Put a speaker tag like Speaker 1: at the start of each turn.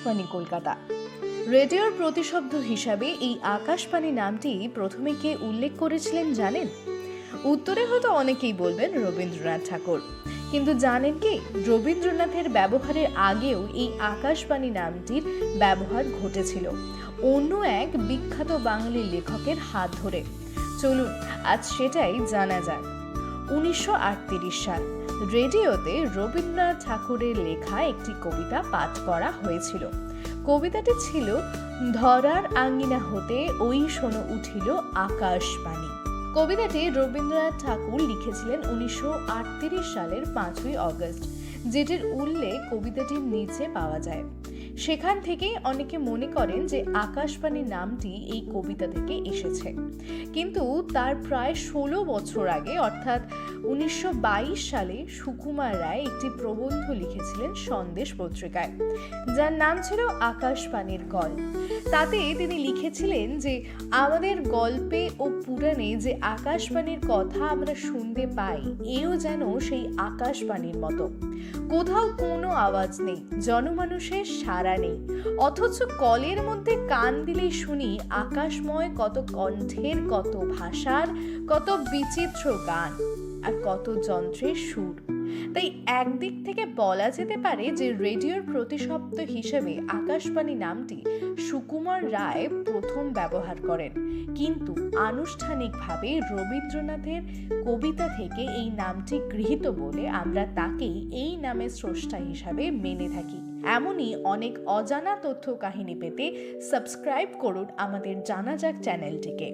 Speaker 1: আকাশবাণী কলকাতা। রেডিওর প্রতিশব্দ হিসাবে এই আকাশবাণী নামটি প্রথমে কে উল্লেখ করেছিলেন জানেন? উত্তরে হয়তো অনেকেই বলবেন রবীন্দ্রনাথ ঠাকুর। কিন্তু জানেন কি, রবীন্দ্রনাথের ব্যবহারের আগেও এই আকাশবাণী নামটির ব্যবহার ঘটেছিল অন্য এক বিখ্যাত বাঙালি লেখকের হাত ধরে। চলুন আজ সেটাই জানা যাক। 1938 সাল রেডিওতে রবীন্দ্রনাথ ঠাকুরের লেখা একটি কবিতা পাঠ করা হয়েছিল। কবিতাটি ছিল, ধরার আঙ্গিনা হতে ওই শোনো উঠিল আকাশবাণী। কবিতাটি রবীন্দ্রনাথ ঠাকুর লিখেছিলেন 1938 সালের 5ই অগস্ট, যেটির উল্লেখ কবিতাটির নিচে পাওয়া যায়। সেখান থেকেই অনেকে মনে করেন যে আকাশবাণী নামটি এই কবিতা থেকে এসেছে। কিন্তু তার প্রায় 16 বছর আগে অর্থাৎ 1922 সালে সুকুমার রায় একটি প্রবন্ধ লিখেছিলেন সন্দেশ পত্রিকায়, যার নাম ছিল আকাশবাণীর কল। তাতে তিনি লিখেছিলেন যে আমাদের গল্পে ও পুরাণে যে আকাশবাণীর কথা আমরা শুনতে পাই, এও যেন সেই আকাশবাণীর মতো। কোথাও কোনো আওয়াজ নেই, জনমানুষের সাড়া নেই, অথচ কলের মধ্যে কান দিলেই শুনি আকাশময় কত কণ্ঠের, কত ভাষার, কত বিচিত্র গান আর কত যন্ত্রের সুর। তাই একদিক থেকে বলা যেতে পারে যে রেডিওর প্রতিশব্দ হিসেবে আকাশবাণী নামটি সুকুমার রায় প্রথম ব্যবহার করেন, কিন্তু আনুষ্ঠানিকভাবে রবীন্দ্রনাথের কবিতা থেকে এই নামটি গৃহীত বলে আমরা তাকেই এই নামের স্রষ্টা হিসাবে মেনে থাকি। এমনই অনেক অজানা তথ্য কাহিনী পেতে সাবস্ক্রাইব করুন আমাদের জানা যাক চ্যানেলটিকে।